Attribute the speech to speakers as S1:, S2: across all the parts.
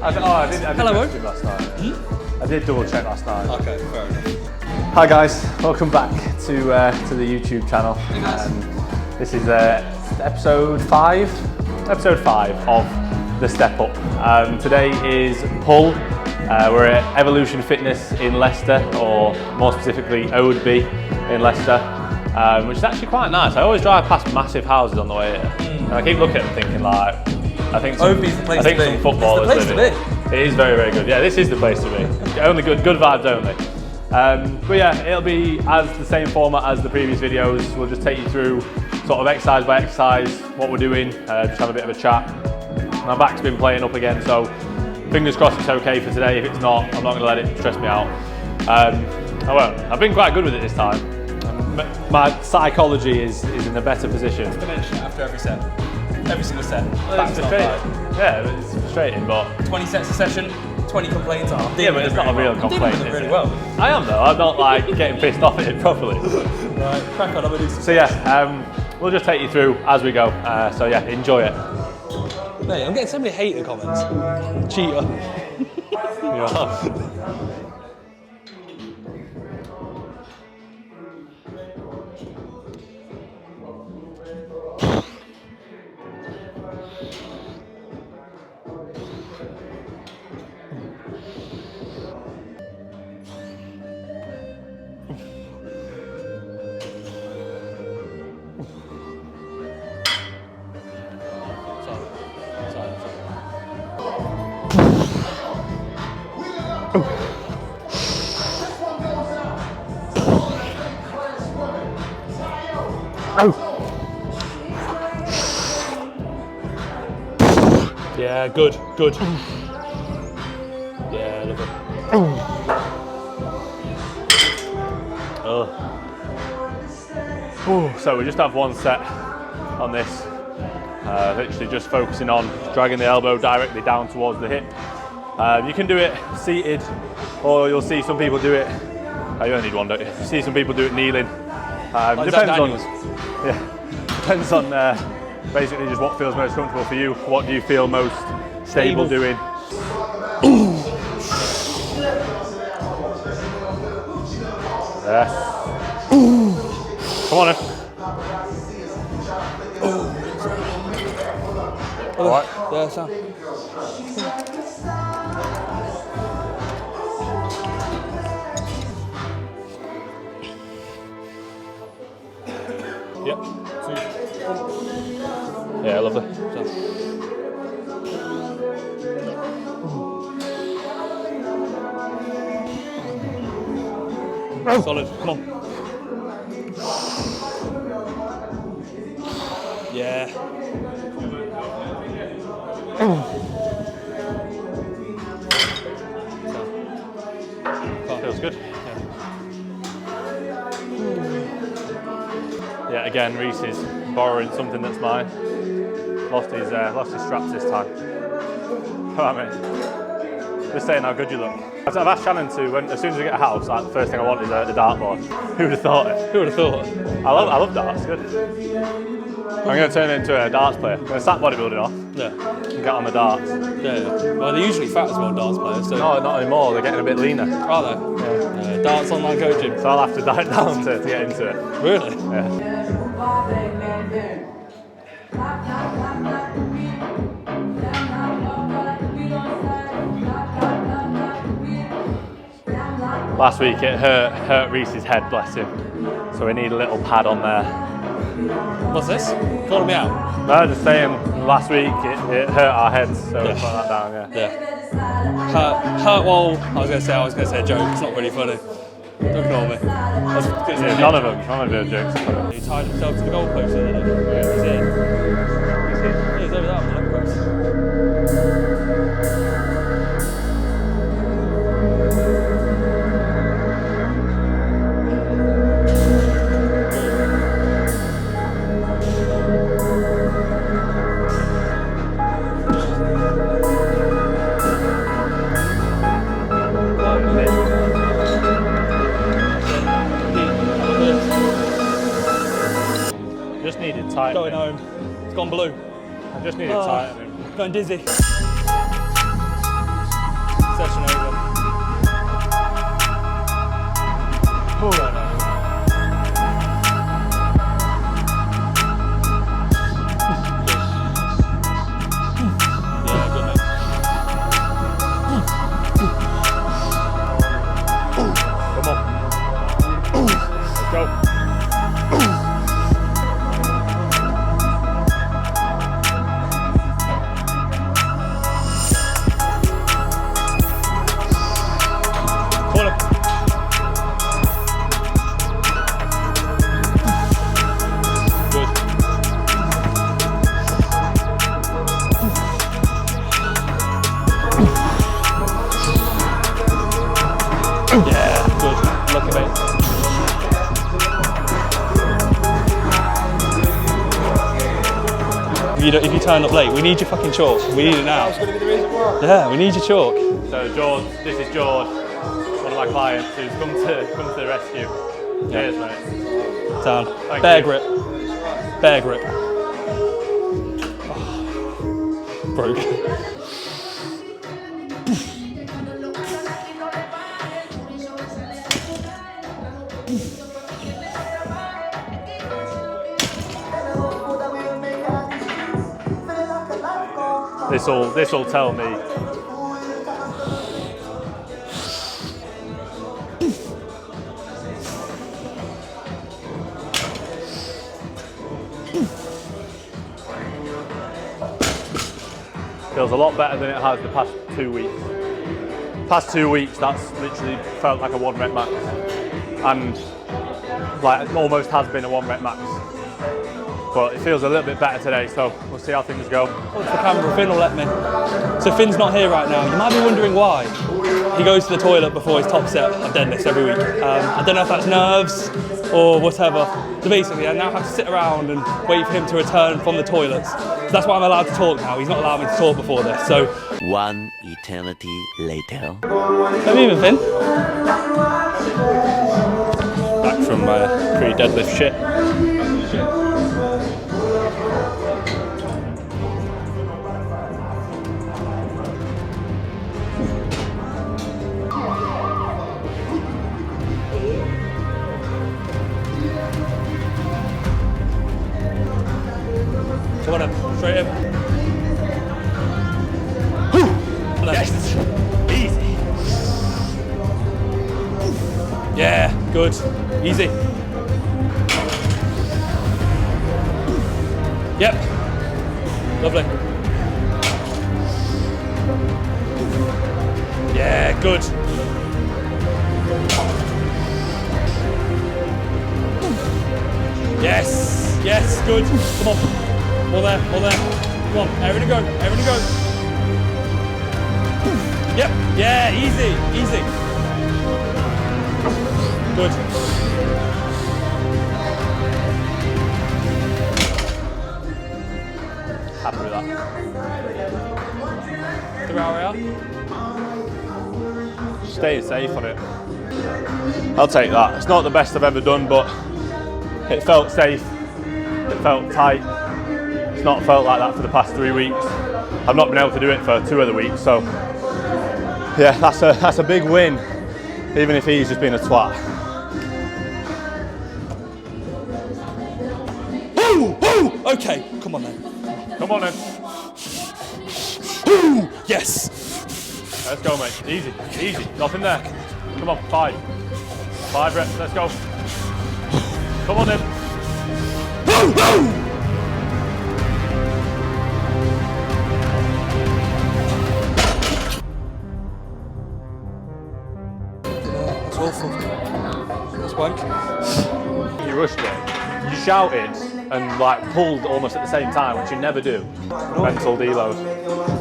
S1: I did
S2: Hello,
S1: message him last night. I did double check last night.
S2: Okay, fair enough.
S1: Hi guys, welcome back to the YouTube channel. This is episode 5 of the Step Up. Today is Pull. We're at Evolution Fitness in Leicester, or more specifically Oadby in Leicester, which is actually quite nice. I always drive past massive houses on the way here, and I keep looking at them thinking like, I think some footballers live here. It is very, very good. Yeah, this is the place to be. Only good vibes only. But yeah, it'll be as the same format as the previous videos. We'll just take you through sort of exercise by exercise, what we're doing, just have a bit of a chat. My back's been playing up again, so fingers crossed it's okay for today. If it's not, I'm not going to let it stress me out. I won't. I've been quite good with it this time. My psychology is in a better position.
S2: It's dimension after every set. Every single set.
S1: It's frustrating. Yeah, it's frustrating, but
S2: 20 sets a session, 20 complaints.
S1: Yeah, but it's not a real complaint.
S2: I'm really well.
S1: I am though. I'm not like getting pissed off at it properly.
S2: Right, crack on. I'm gonna do some.
S1: So yeah, we'll just take you through as we go. So yeah, enjoy it.
S2: Mate, I'm getting so many hater comments. Cheater.
S1: Yeah. Yeah, good. Yeah, love it. So we just have one set on this. Literally just focusing on dragging the elbow directly down towards the hip. You can do it seated, or you'll see some people do it. You only need one, don't you? You see some people do it kneeling. Depends on basically just what feels most comfortable for you. What do you feel most stable doing? Yes. Come on in. All right.
S2: Yeah, Sam.
S1: Yep. Yeah, lovely.
S2: Solid. Come on. Yeah.
S1: Feels good. Yeah, again, Reese is borrowing something that's mine. Lost his straps this time. All right, mate. Just saying how good you look. I've asked Shannon to, as soon as we get a house, like, the first thing I want is the dartboard. Who would have thought it?
S2: Who would have thought?
S1: I love darts, good. I'm going to turn it into a darts player. I'm going to sack bodybuilding off.
S2: Yeah.
S1: And get on the darts.
S2: Yeah. Well, they're usually fat as well, darts players. So.
S1: No, not anymore. They're getting a bit leaner.
S2: Are they? Yeah. Darts online coaching.
S1: So I'll have to diet down to get into it.
S2: Really?
S1: Yeah. Last week it hurt Reese's head, bless him. So we need a little pad on there.
S2: What's this? Calling me out?
S1: No, just saying last week it hurt our heads, so we'll put that down, yeah.
S2: Hurt while I was gonna say a joke, it's not really funny. Don't ignore me.
S1: None of them are jokes.
S2: He tied himself to the goalpost the other day. He's in. Yeah, he's over there on the leg post.
S1: Just needed tightening.
S2: Going home. It's gone blue.
S1: I just needed tightening.
S2: Going dizzy. if you turn up late. We need your fucking chalk. We need it now.
S3: That's going to be the reason why.
S2: Yeah, we need your chalk.
S1: So George, this is George, one of my clients who's come to the rescue. Cheers, mate.
S2: Down.
S1: Thank
S2: Bear
S1: you.
S2: grip. Bear grip. Oh. Broke.
S1: This'll tell me. Feels a lot better than it has the past 2 weeks. Past 2 weeks, that's literally felt like a 1 rep max, and like it almost has been a 1 rep max. But it feels a little bit better today, so we'll see how things go.
S2: Oh, it's the camera. Finn will let me. So Finn's not here right now. You might be wondering why. He goes to the toilet before his top set of deadlifts every week. I don't know if that's nerves or whatever. So basically, I now have to sit around and wait for him to return from the toilets. So that's why I'm allowed to talk now. He's not allowed me to talk before this. So
S4: 1 eternity later.
S2: come even, Finn.
S1: Back from my pre-deadlift shit.
S2: Come on in. Straight in. Yes.
S1: Easy.
S2: Yeah, good. Easy. Yep. Lovely. Yeah, good. Yes, yes, good. Come on. More there, more there. Come on, everything to go, everything to go. Yep, yeah, easy, easy. Good.
S1: Happy with that.
S2: 3 hour out.
S1: Staying safe on it. I'll take that. It's not the best I've ever done, but it felt safe. It felt tight. It's not felt like that for the past 3 weeks. I've not been able to do it for 2 other weeks, so yeah, that's a big win, even if he's just been a twat.
S2: Woo, woo. Okay, come on then.
S1: Come on then.
S2: Woo. Yes.
S1: Let's go, mate. Easy, easy. Nothing there. Come on, 5. 5 reps. Let's go. Come on then.
S2: Woo, woo. It's awful. It's wank.
S1: You rushed it. You shouted and like pulled almost at the same time, which you never do. Mental deload.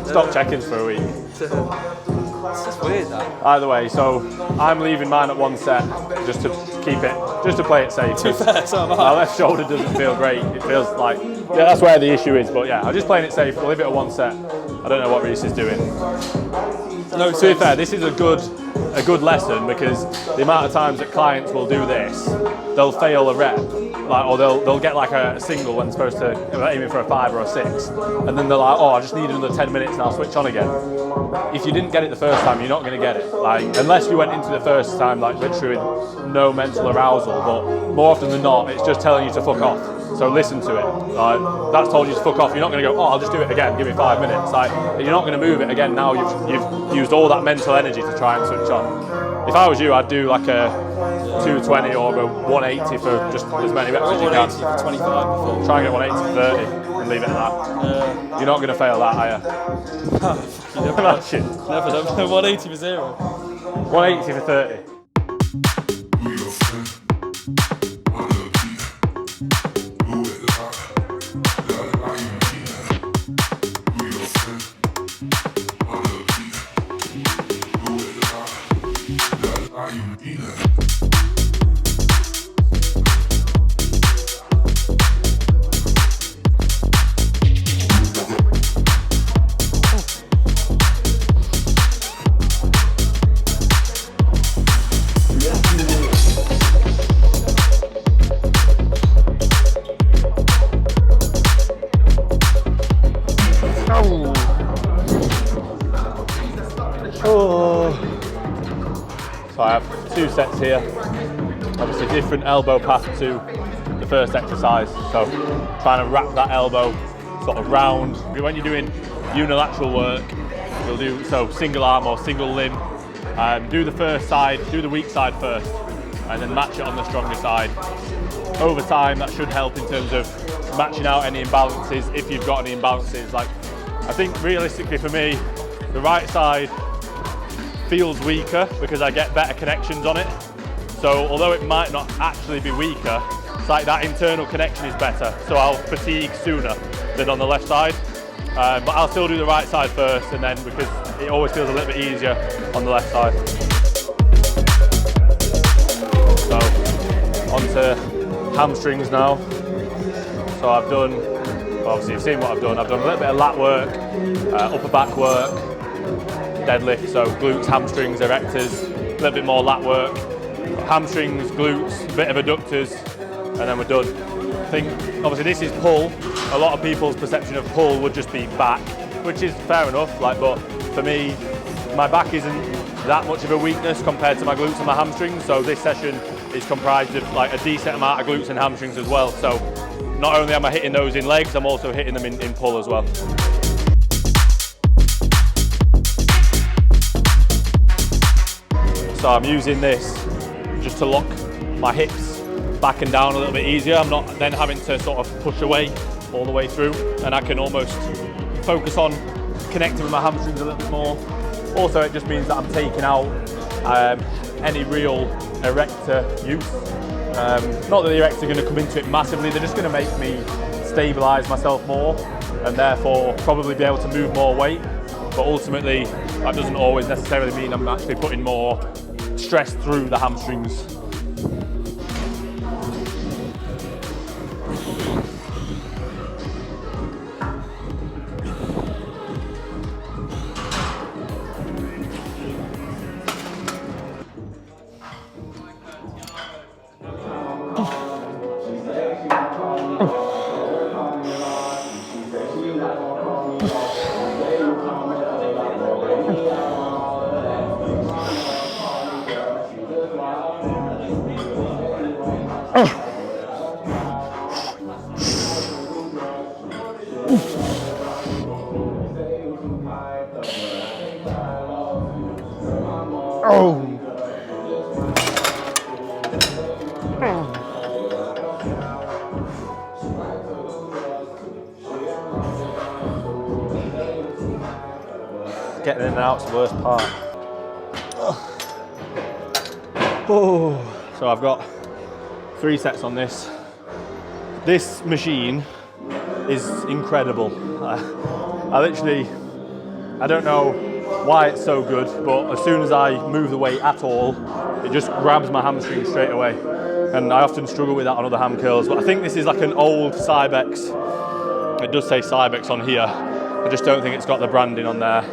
S1: Stop check-ins for a week.
S3: It's just weird that.
S1: Either way, so I'm leaving mine at 1 set just to keep it, just to play it safe.
S2: To be fair, so am
S1: My
S2: I.
S1: left shoulder doesn't feel great. It feels like, yeah, that's where the issue is. But yeah, I'm just playing it safe. We'll leave it at 1 set. I don't know what Reese is doing.
S2: No,
S1: To be fair, this is a good lesson, because the amount of times that clients will do this, they'll fail a rep, like, or they'll get like a single when supposed to aiming for a 5 or a 6, and then they're like, oh, I just need another 10 minutes and I'll switch on again. If you didn't get it the first time, you're not going to get it. Like, unless you went into the first time like literally with no mental arousal, but more often than not, it's just telling you to fuck off. So listen to it. Like, that's told you to fuck off. You're not going to go, oh, I'll just do it again. Give me 5 minutes. Like, you're not going to move it again now. You've used all that mental energy to try and switch on. If I was you, I'd do like a 220 or a 180 for just as many reps as you
S2: 180
S1: can.
S2: for 25 before.
S1: Try and get 180 for 30 and leave it at that. You're not going to fail that, are you?
S2: You never know.
S1: Imagine.
S2: Never know. 180 for 0.
S1: 180 for 30. Oh. So I have 2 sets here. Obviously different elbow path to the first exercise. So trying to wrap that elbow sort of round. When you're doing unilateral work, you'll do so single arm or single limb. Do the first side, do the weak side first, and then match it on the stronger side. Over time, that should help in terms of matching out any imbalances, if you've got any imbalances. Like, I think realistically for me, the right side feels weaker because I get better connections on it. So although it might not actually be weaker, it's like that internal connection is better. So I'll fatigue sooner than on the left side. But I'll still do the right side first, and then because it always feels a little bit easier on the left side. So onto hamstrings now. So I've done, obviously you've seen what I've done. I've done a little bit of lat work, upper back work, deadlift, so glutes, hamstrings, erectors, a little bit more lat work, hamstrings, glutes, a bit of adductors, and then we're done. I think obviously this is pull. A lot of people's perception of pull would just be back, which is fair enough, but for me, my back isn't that much of a weakness compared to my glutes and my hamstrings, so this session is comprised of like a decent amount of glutes and hamstrings as well. So not only am I hitting those in legs, I'm also hitting them in pull as well. So I'm using this just to lock my hips back and down a little bit easier. I'm not then having to sort of push away all the way through, and I can almost focus on connecting with my hamstrings a little bit more. Also, it just means that I'm taking out any real erector use. Not that the erectors are going to come into it massively, they're just going to make me stabilise myself more and therefore probably be able to move more weight. But ultimately, that doesn't always necessarily mean I'm actually putting more stress through the hamstrings. Getting in and out's the worst part. So I've got 3 sets on this. This machine is incredible. I don't know why it's so good, but as soon as I move the weight at all, it just grabs my hamstring straight away. And I often struggle with that on other ham curls, but I think this is like an old Cybex. It does say Cybex on here. I just don't think it's got the branding on there.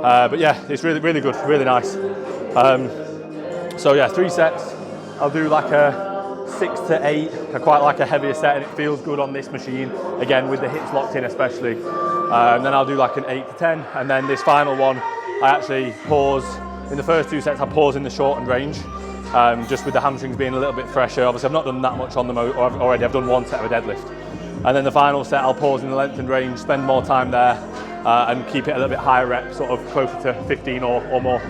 S1: But yeah, it's really, really good, really nice. So yeah, 3 sets. I'll do like a 6 to 8. I quite like a heavier set, and it feels good on this machine, again with the hips locked in especially. And then I'll do like an 8 to 10, and then this final one, I actually pause. In the first 2 sets, I pause in the shortened range, just with the hamstrings being a little bit fresher. Obviously, I've not done that much on them already. I've done 1 set of a deadlift. And then the final set, I'll pause in the lengthened range, spend more time there, and keep it a little bit higher rep, sort of closer to 15 or more.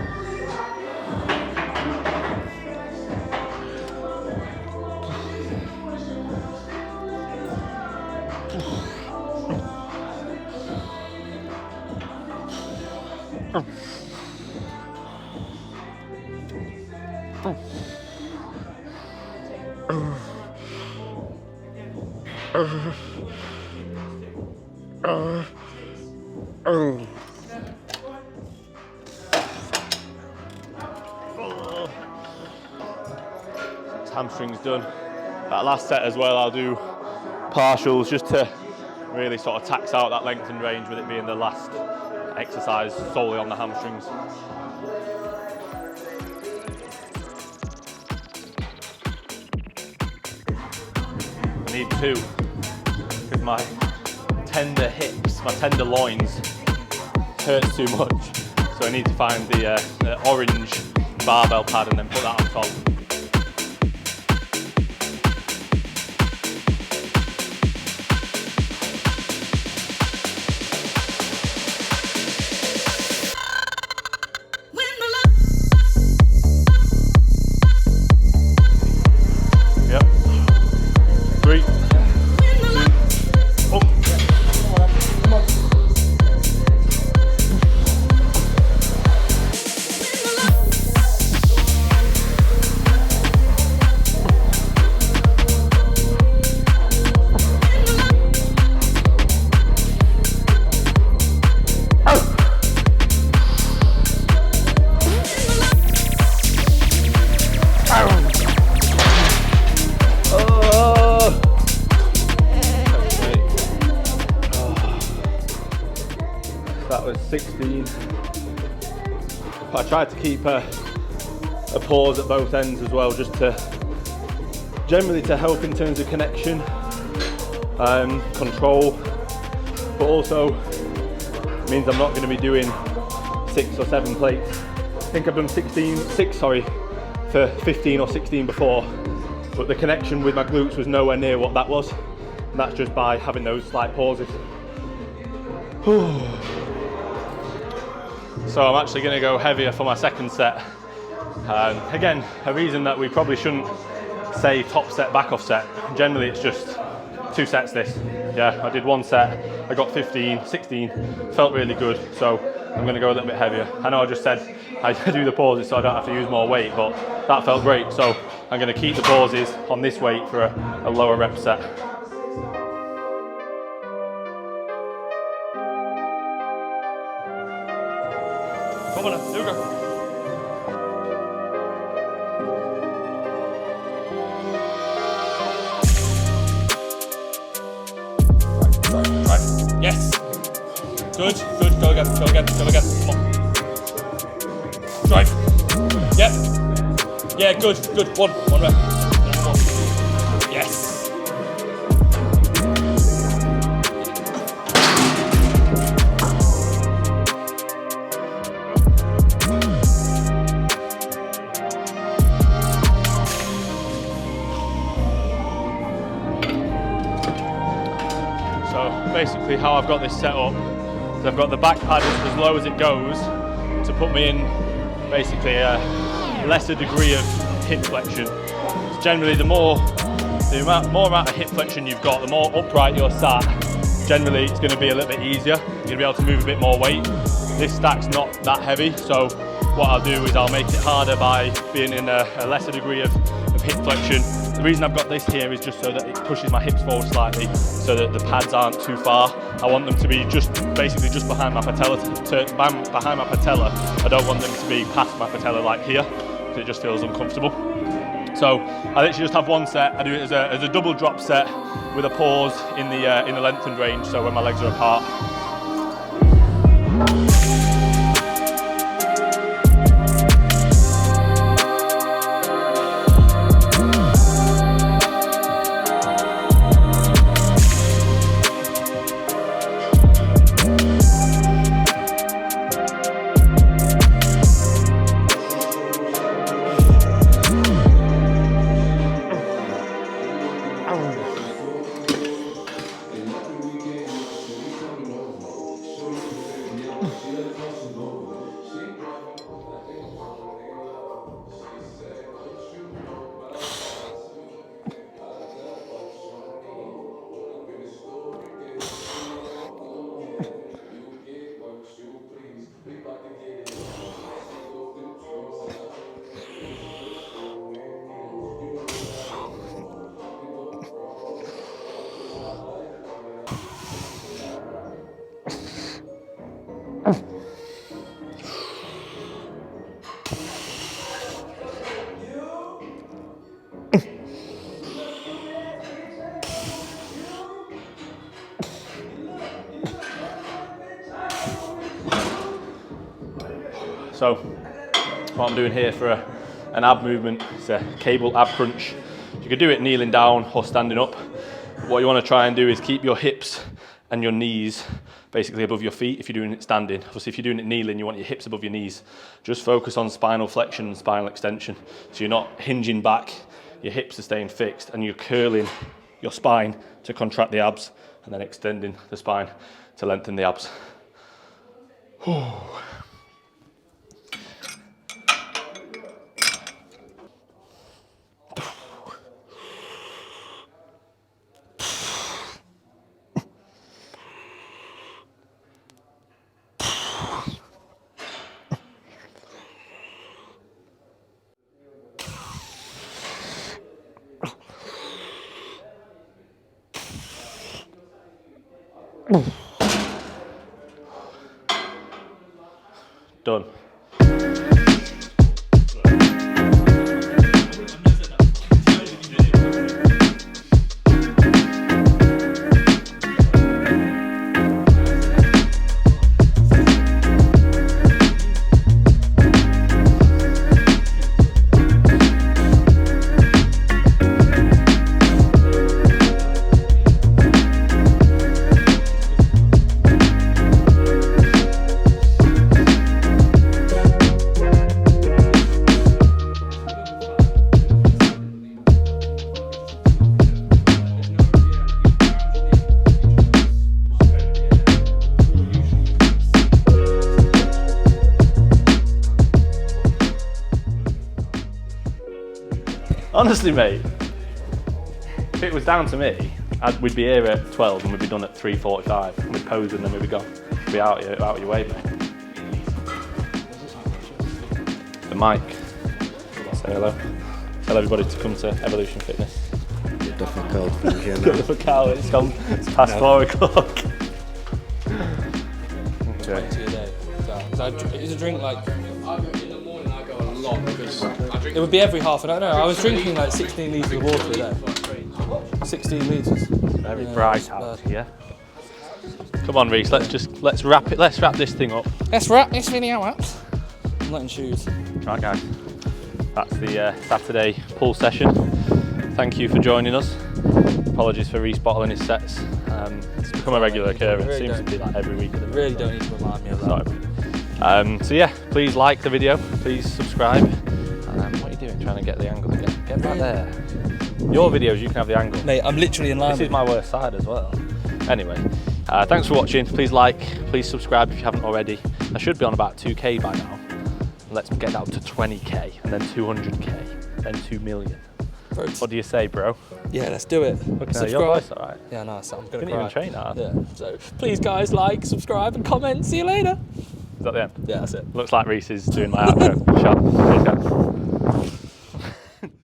S1: Hamstrings done. That last set as well, I'll do partials just to really sort of tax out that lengthened range, with it being the last exercise solely on the hamstrings. I need 2 because my tender hips, my tender loins hurts too much. So I need to find the orange barbell pad and then put that on top. Yep. 3, 2, up. That was 16. I tried to keep a pause at both ends as well, just to generally to help in terms of connection, control, but also means I'm not going to be doing 6 or 7 plates. I think I've done 6 for 15 or 16 before, but the connection with my glutes was nowhere near what that was, and that's just by having those slight pauses. So I'm actually going to go heavier for my second set. Again, a reason that we probably shouldn't say top set, back off set. Generally it's just 2 sets this. Yeah, I did 1 set, I got 15, 16, felt really good, so I'm going to go a little bit heavier. I know I just said I do the pauses so I don't have to use more weight, but that felt great, so I'm going to keep the pauses on this weight for a lower rep set. Come on, here we go. Right. Yes. Good. Go again. Come on. Drive. Yep. Yeah, good. One rep. Yes. Basically how I've got this set up is I've got the back pad as low as it goes to put me in basically a lesser degree of hip flexion. So generally the more amount of hip flexion you've got, the more upright you're sat, generally it's going to be a little bit easier. You're going to be able to move a bit more weight. This stack's not that heavy, so what I'll do is I'll make it harder by being in a lesser degree of hip flexion. The reason I've got this here is just so that it pushes my hips forward slightly, so that the pads aren't too far. I want them to be basically just behind my patella. Behind my patella. I don't want them to be past my patella like here, because it just feels uncomfortable. So I literally just have 1 set. I do it as a double drop set with a pause in the lengthened range, so when my legs are apart. So what I'm doing here for an ab movement is a cable ab crunch. You could do it kneeling down or standing up. What you want to try and do is keep your hips and your knees basically above your feet if you're doing it standing. Obviously, if you're doing it kneeling, you want your hips above your knees. Just focus on spinal flexion and spinal extension. So you're not hinging back, your hips are staying fixed, and you're curling your spine to contract the abs, and then extending the spine to lengthen the abs. Done. Honestly, mate, if it was down to me, we'd be here at 12 and we'd be done at 3:45. And we'd pose and then we'd be gone. We'd be out of your way, mate. The mic. Say hello. Tell everybody to come to Evolution Fitness.
S3: Difficult from here
S1: Get the fuck out, it's past 4 o'clock. Okay.
S2: Is a drink like... It would be every half an hour. No, I was drinking like 16 litres of water a day. 16 litres.
S1: Very bright out, yeah. Come on, Reese. Let's wrap this thing up.
S2: Let's wrap this video up. I'm not in shoes.
S1: Right, guys. That's the Saturday pull session. Thank you for joining us. Apologies for Reese bottling his sets. It's become a regular occurrence.
S2: Really
S1: Seems to be like every week.
S2: Really don't need to remind me of that.
S1: So yeah, please like the video. Please subscribe. What are you doing? Trying to get the angle again? Get back there. Your videos, you can have the angle.
S2: Mate, I'm literally in line.
S1: This is my worst side as well. Anyway, thanks for watching. Please like, please subscribe if you haven't already. I should be on about 2k by now. Let's get that up to 20k and then 200k, then 2 million. What do you say, bro?
S2: Yeah, let's do it.
S1: Okay, your voice all right?
S2: Yeah, no, so I'm gonna
S1: Didn't even train hard.
S2: Yeah. So please, guys, like, subscribe, and comment. See you later.
S1: Is that the end?
S2: Yeah, that's it.
S1: Looks like Reese is doing my outro. Shot. Cheers, guys.